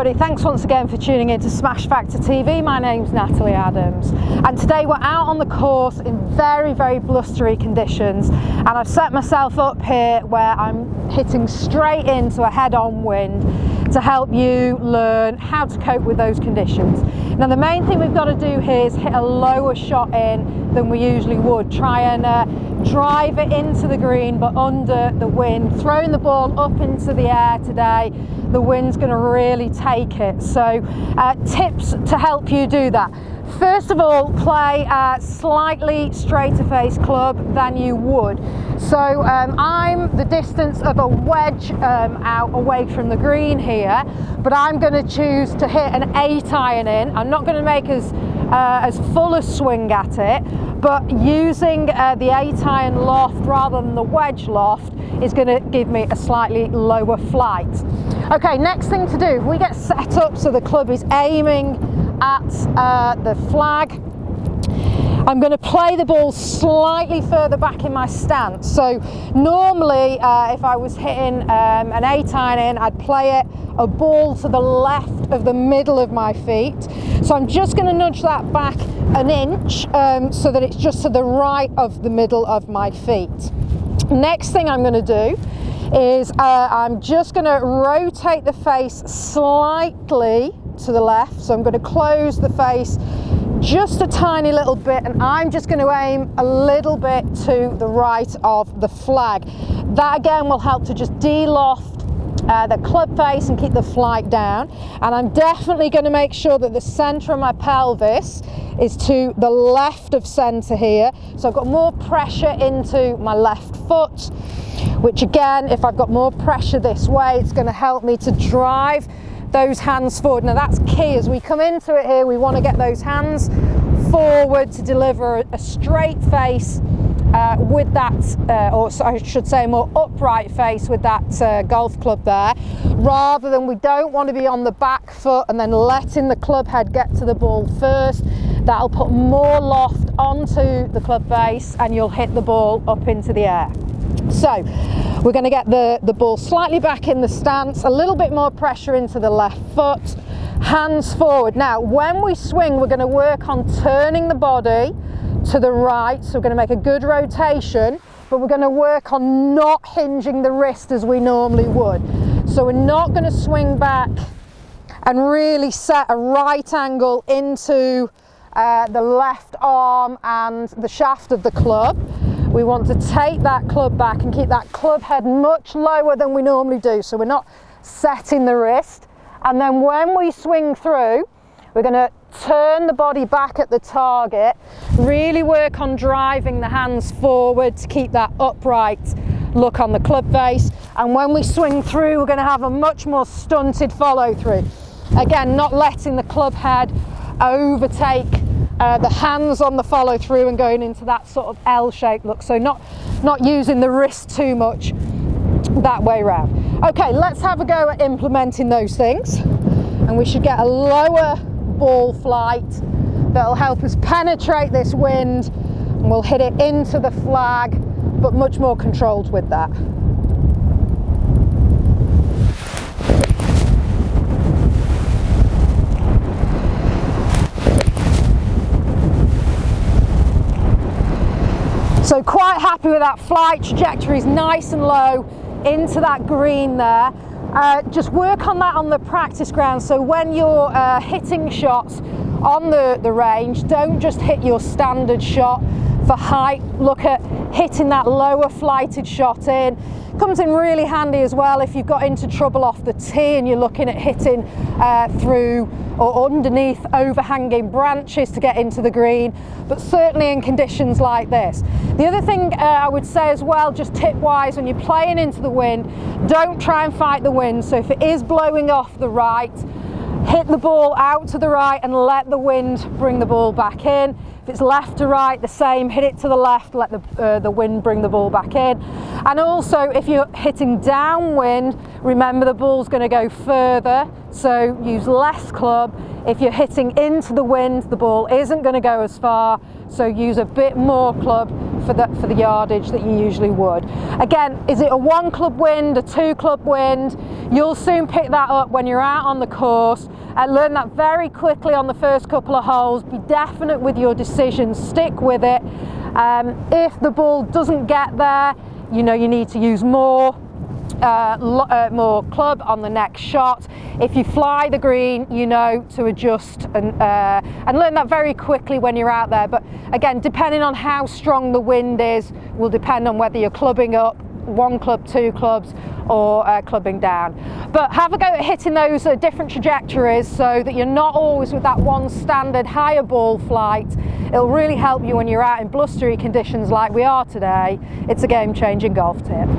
everybody, thanks once again for tuning in to Smash Factor TV. My name's Natalie Adams and today we're out on the course in very blustery conditions, and I've set myself up here where I'm hitting straight into a head-on wind to help you learn how to cope with those conditions. Now the main thing we've got to do here is hit a lower shot in than we usually would. Try and drive it into the green but under the wind. Throwing the ball up into the air today, the wind's going to really take it. So tips to help you do that. First of all, play a slightly straighter face club than you would. So I'm the distance of a wedge out away from the green here, but I'm going to choose to hit an 8-iron in. I'm not going to make as full a swing at it, but using the 8-iron loft rather than the wedge loft is going to give me a slightly lower flight. Okay, next thing to do, we get set up so the club is aiming at the flag. I'm going to play the ball slightly further back in my stance. So normally if I was hitting an 8-iron in, I'd play a ball to the left of the middle of my feet. So I'm just going to nudge that back an inch so that it's just to the right of the middle of my feet. Next thing I'm going to do is I'm just going to rotate the face slightly to the left. So I'm going to close the face just a tiny little bit, and I'm just going to aim a little bit to the right of the flag. That again will help to just de-loft the club face and keep the flight down. And I'm definitely going to make sure that the centre of my pelvis is to the left of centre here. So I've got more pressure into my left foot, which again, if I've got more pressure this way, it's going to help me to drive those hands forward. Now that's key. As we come into it here, we want to get those hands forward to deliver a straight face with that, or I should say a more upright face with that golf club there, rather than we don't want to be on the back foot and then letting the club head get to the ball first. That'll put more loft onto the club face and you'll hit the ball up into the air. So we're going to get the ball slightly back in the stance, a little bit more pressure into the left foot, hands forward. Now when we swing, we're going to work on turning the body to the right, so we're going to make a good rotation, but we're going to work on not hinging the wrist as we normally would. So we're not going to swing back and really set a right angle into the left arm and the shaft of the club. We want to take that club back and keep that club head much lower than we normally do, so we're not setting the wrist. And then when we swing through, we're going to turn the body back at the target, really work on driving the hands forward to keep that upright look on the club face. And when we swing through, we're going to have a much more stunted follow through. Again, not letting the club head overtake the hands on the follow through and going into that sort of L-shaped look. So not using the wrist too much that way round. Okay, let's have a go at implementing those things, and we should get a lower ball flight that'll help us penetrate this wind, and we'll hit it into the flag, but much more controlled with that. So quite happy with that flight. Trajectory is nice and low into that green there. Just work on that on the practice ground, so when you're hitting shots on the range, don't just hit your standard shot for height. Look at hitting that lower flighted shot in. Comes in really handy as well if you've got into trouble off the tee and you're looking at hitting through or underneath overhanging branches to get into the green, but certainly in conditions like this. The other thing I would say as well, just tip wise, when you're playing into the wind, don't try and fight the wind. So if it is blowing off the right, hit the ball out to the right and let the wind bring the ball back in. If it's left to right, the same, hit it to the left, let the wind bring the ball back in. And also if you're hitting downwind, remember the ball's going to go further, so use less club. If you're hitting into the wind, the ball isn't going to go as far, so use a bit more club for the yardage that you usually would. Again, is it a 1 club wind, a 2 club wind? You'll soon pick that up when you're out on the course. Learn that very quickly on the first couple of holes. Be definite with your decisions, stick with it. If the ball doesn't get there, you know you need to use more club on the next shot. If you fly the green, you know to adjust and learn that very quickly when you're out there. But again, depending on how strong the wind is, will depend on whether you're clubbing up, 1 club, 2 clubs, or clubbing down. But have a go at hitting those different trajectories so that you're not always with that one standard higher ball flight. It'll really help you when you're out in blustery conditions like we are today. It's a game-changing golf tip.